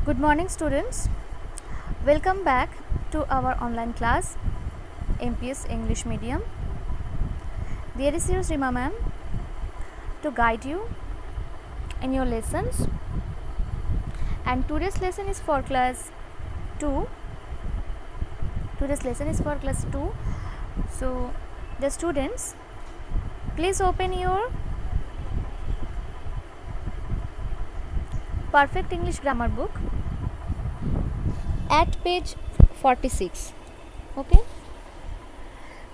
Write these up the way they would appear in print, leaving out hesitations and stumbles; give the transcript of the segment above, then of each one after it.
Good morning, students. Welcome back to our online class, MPS English Medium. There is your Rima ma'am to guide you in your lessons. And today's lesson is for class 2. Today's lesson is for class 2. So, the students, please open your Perfect English Grammar book at page 46. Okay,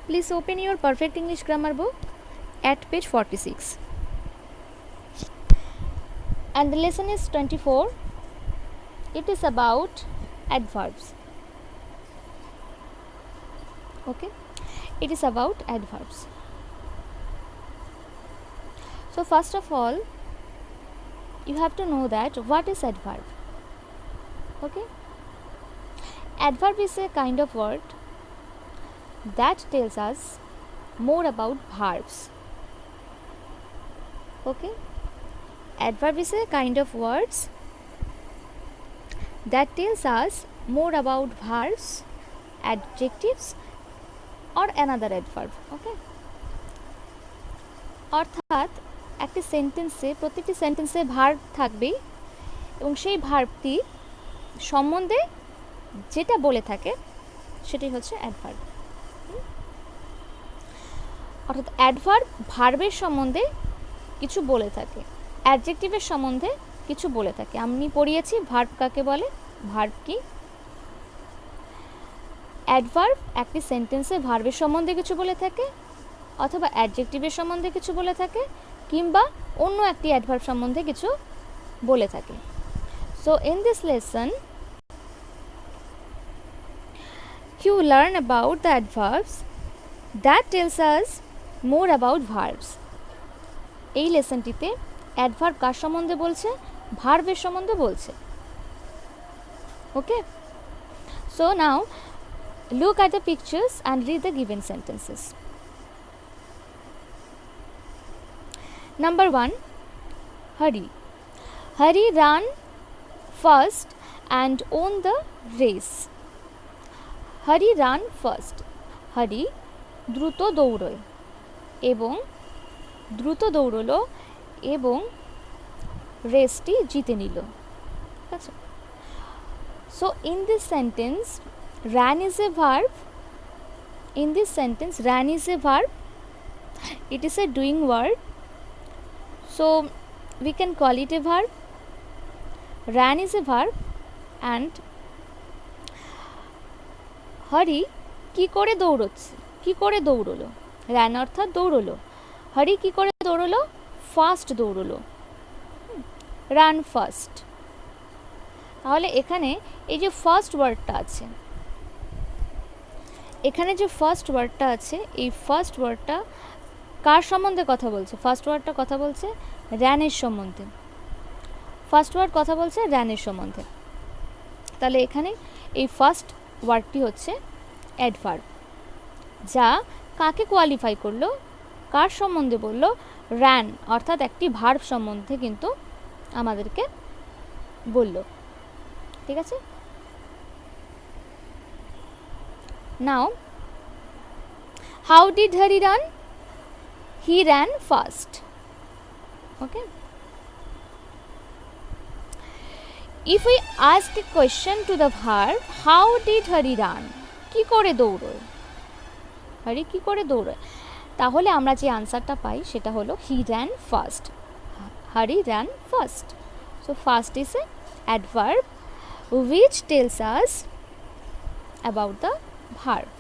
please open your Perfect English Grammar book at page 46, and the lesson is 24. It is about adverbs. Okay, it is about adverbs. So first of all, you have to know that what is adverb. Okay, adverb is a kind of word that tells us more about verbs. Okay, adverb is a kind of words that tells us more about verbs, adjectives or another adverb. Okay, অর্থাৎ একটি সেন্টেন্সে প্রত্যেকটি সেন্টেন্সে verb থাকবে এবং সেই ভার্বটি সম্বন্ধে যেটা বলে থাকে সেটাই হচ্ছে অ্যাডভার্ব। অর্থাৎ অ্যাডভার্ব ভার্বের সম্বন্ধে কিছু বলে থাকে, অ্যাডজেক্টিভের সম্বন্ধে কিছু বলে থাকে। আমি পড়িয়েছি ভার্ব কাকে বলে। ভার্ব কি? অ্যাডভার্ব একটি সেন্টেন্সে ভার্বের সম্বন্ধে কিছু বলে থাকে অথবা অ্যাডজেক্টিভের সম্বন্ধে কিছু বলে থাকে কিংবা অন্য একটি অ্যাডভার্ব সম্বন্ধে কিছু বলে থাকে। So in this lesson you learn about the adverbs that tells us more about verbs. এই লেসনটিতে অ্যাডভার্ব কার সম্বন্ধে বলছে? ভার্বের সম্বন্ধে বলছে। Okay, so now look at the pictures and read the given sentences. Number 1, hurry. Hurry ran first and won the race. Hurry ran first. Hurry দ্রুত দৌড়য় এবং দ্রুত দৌড়লো এবং রেসটি জিতে নিল। ঠিক আছে। So in this sentence ran is a verb. In this sentence ran is a verb. It is a doing word. So we can call it a verb. Ran is a verb and Hari কি করে দৌড়চ্ছে, কি করে দৌড়লো? ran অর্থাৎ দৌড়লো। হরি কি করে দৌড়লো? Fast দৌড়লো। Run fast. তাহলে এখানে এই যে ফার্স্ট ওয়ার্ডটা আছে, এখানে যে ফার্স্ট ওয়ার্ডটা আছে, এই ফার্স্ট ওয়ার্ডটা কার সম্বন্ধে কথা বলছে? ফার্স্ট ওয়ার্ডটা কথা বলছে র্যানের সম্বন্ধে। ফার্স্ট ওয়ার্ড কথা বলছে র্যানের সম্বন্ধে। তাহলে এখানে এই ফার্স্ট ওয়ার্ডটি হচ্ছে অ্যাডভার্ব, যা কাকে কোয়ালিফাই করলো, কার সম্বন্ধে বললো? র্যান অর্থাৎ একটি ভার্ব সম্বন্ধে কিন্তু আমাদেরকে বলল। ঠিক আছে। Now how did Harry run? He ran fast. Okay. If we ask a question to the verb, how did Hari run? কি করে দৌড়য়? হরি কি করে দৌড়য়? তাহলে আমরা যে আনসারটা পাই সেটা হলো he ran fast. Hari ran fast. So fast is a adverb which tells us about the verb.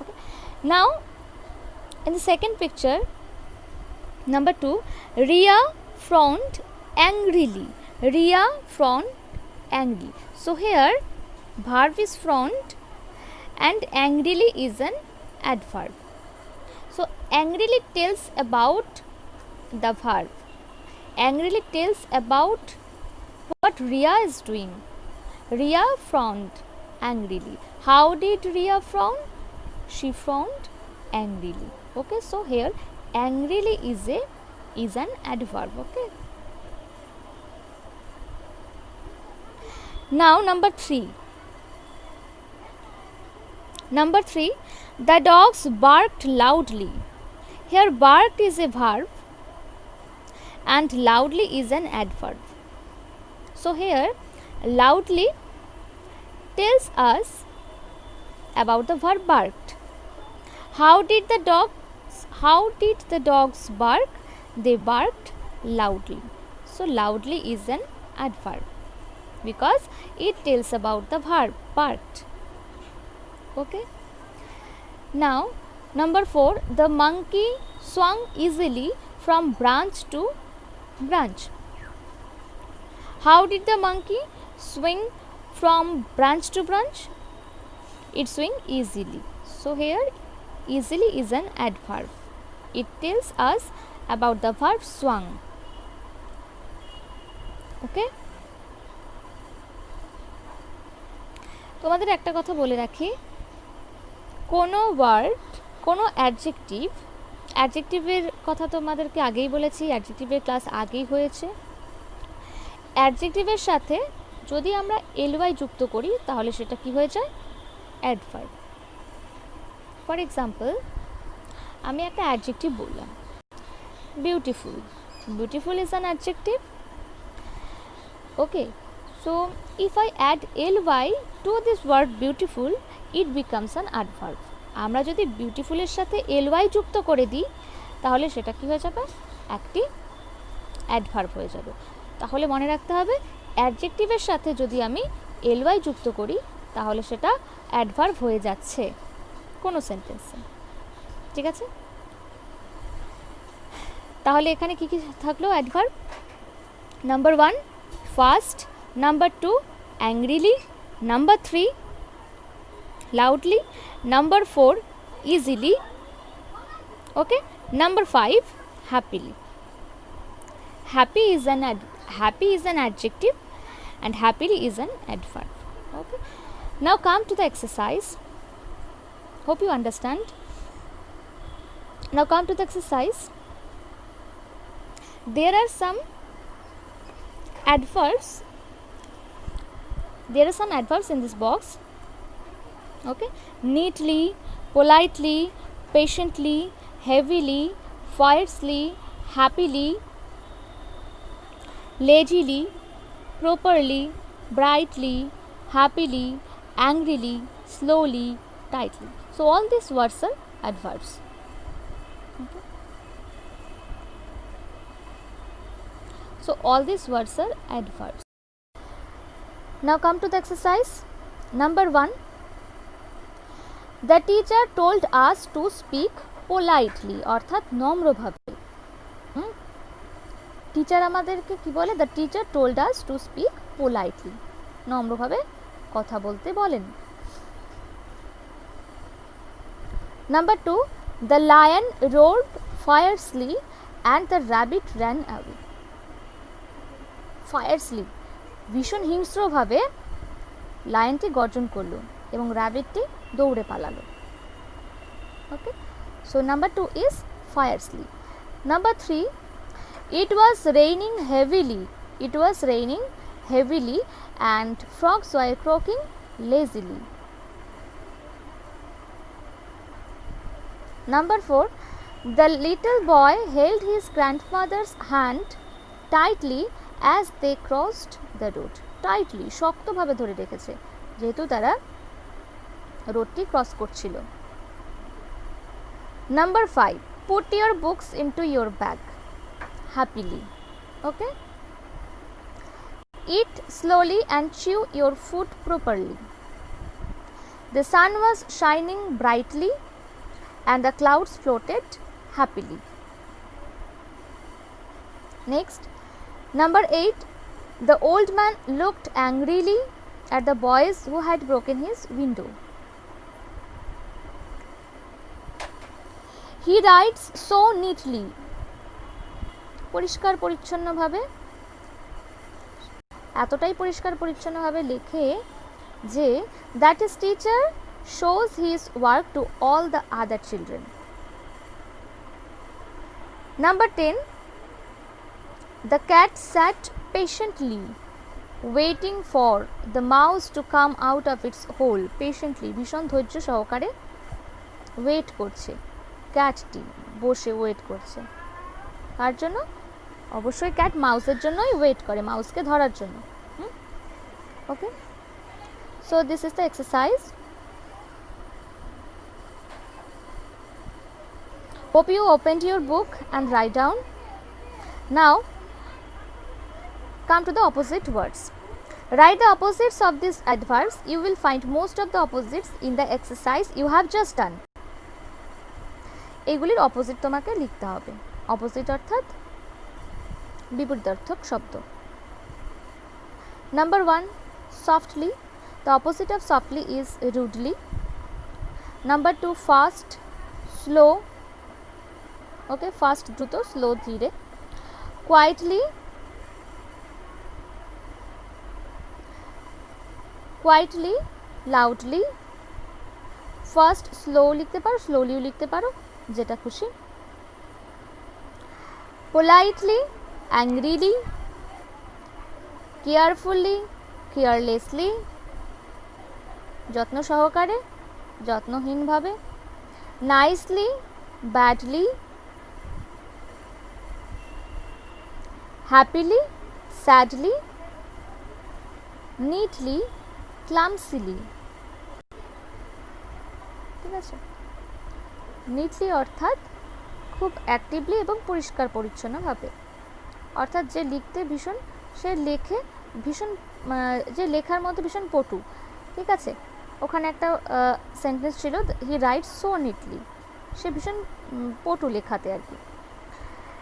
Okay. Now in the second picture, number 2, Ria frowned angrily. Ria frowned angry. So here verb is frowned and angrily is an adverb. So angrily tells about the verb. Angrily tells about what Ria is doing. Ria frowned angrily. How did Ria frown? She frowned angrily. Okay, so here angrily is an adverb. Okay, Now number 3. Number 3, the dogs barked loudly. Here barked is a verb and loudly is an adverb. So here loudly tells us about the verb barked. How did the dogs bark? They barked loudly. So loudly is an adverb because it tells about the verb barked. Okay. Now number 4, the monkey swung easily from branch to branch. How did the monkey swing from branch to branch? It swung easily. So here easily is an adverb. It tells us about the verb swung. Okay. তোমাদের একটা কথা বলে রাখি, কোনো word, কোনো অ্যাডজেক্টিভের কথা তোমাদেরকে আগেই বলেছি, অ্যাডজেক্টিভের ক্লাস আগেই হয়েছে। অ্যাডজেক্টিভের সাথে যদি আমরা এলওয়াই যুক্ত করি তাহলে সেটা কি হয়ে যায়? অ্যাডভার্ব। ফর এক্সাম্পল, আমি একটা অ্যাডজেক্টিভ বললাম beautiful. Beautiful is an adjective. Okay, so if I add ly to this word beautiful, it becomes an adverb. আমরা যদি বিউটিফুলের সাথে ly যুক্ত করে দিই তাহলে সেটা কি হয়ে যাবে? একটি অ্যাডভার্ব হয়ে যাবে। তাহলে মনে রাখতে হবে অ্যাডজেক্টিভের সাথে যদি আমি ly যুক্ত করি তাহলে সেটা অ্যাডভার্ব হয়ে যাচ্ছে কোনো সেন্টেন্সে। ঠিক আছে, তাহলে এখানে কি কি থাকলো adverb? Number 1 fast, number 2 angrily, number 3 loudly, number 4 easily, okay, number 5 happily. Happy is an adjective and happily is an adverb. Okay, now come to the exercise. Hope you understand. Now come to the exercise. There are some adverbs in this box. Okay, neatly, politely, patiently, heavily, fiercely, happily, lazily, properly, brightly, happily, angrily, slowly, tightly. So all these words are adverbs. Okay. So all these words are adverbs. Now come to the exercise. Number 1, the teacher told us to speak politely, অর্থাৎ নম্রভাবে। Teacher আমাদেরকে কি বলে? The teacher told us to speak politely, নম্রভাবে কথা বলতে বলেন। Number 2, the lion roared fiercely and the rabbit ran away. Fiercely ভীষণ হিংস্রভাবে লায়নটি গর্জন করলো এবং র্যাবিটটি দৌড়ে পালালো। Okay, so number 2 is fiercely. Number 3, it was raining heavily and frogs were croaking lazily. Number 4, the little boy held his grandmother's hand tightly as they crossed the road. Tightly, শক্তভাবে ধরে রেখেছে যেহেতু তারা রোডটি ক্রস করছিল। Number 5, put your books into your bag. Happily. Okay, eat slowly and chew your food properly. The sun was shining brightly and the clouds floated happily. Next, number 8, the old man looked angrily at the boys who had broken his window. He writes so neatly, পরিষ্কার পরিচ্ছন্নভাবে, এতটাই পরিষ্কার পরিচ্ছন্নভাবে লেখে যে that his teacher shows his work to all the other children. Number 10, the cat sat patiently. Waiting for the mouse to come out of its hole patiently, ভীষণ ধৈর্য সহকারে ওয়েট করছে, ক্যাটটি বসে ওয়েট করছে। কার জন্য? অবশ্যই ক্যাট মাউসের জন্যই ওয়েট করে, মাউসকে ধরার জন্য। Okay, so this is the exercise. Hope you opened your book and write down. Now come to the opposite words. Write the opposites of these adverbs. You will find most of the opposites in the exercise you have just done. এগুলির opposite তোমাকে লিখতে হবে। Opposite অর্থাৎ বিপরীতার্থক শব্দ। Number 1, softly. The opposite of softly is rudely. Number 2, fast, slow. Okay, fast দ্রুত, slow ধীরে। Quietly, quietly, loudly. First slow লিখতে পারো, স্লোলিও লিখতে পারো, যেটা খুশি। পোলাইটলি, অ্যাংরিলি, কেয়ারফুলি, কেয়ারলেসলি, যত্ন সহকারে, যত্নহীনভাবে। Nicely, badly, happily, sadly, neatly, clumsily. ঠিক আছে, নিটলি অর্থাৎ খুব অ্যাক্টিভলি এবং পরিষ্কার পরিচ্ছন্নভাবে, অর্থাৎ যে লিখতে ভীষণ, সে লেখে ভীষণ, যে লেখার মধ্যে ভীষণ পটু। ঠিক আছে, ওখানে একটা সেন্টেন্স ছিল, হি রাইটস সো নিটলি, সে ভীষণ পটু লেখাতে আর কি।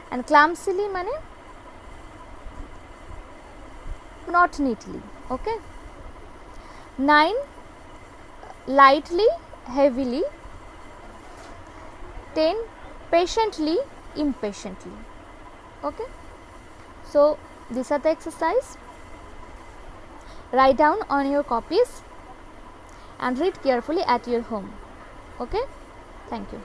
অ্যান্ড ক্লামসিলি মানে not neatly. Okay. 9, lightly, heavily. 10, patiently, impatiently. Okay, so these are the exercise. Write down on your copies and read carefully at your home. Okay, thank you.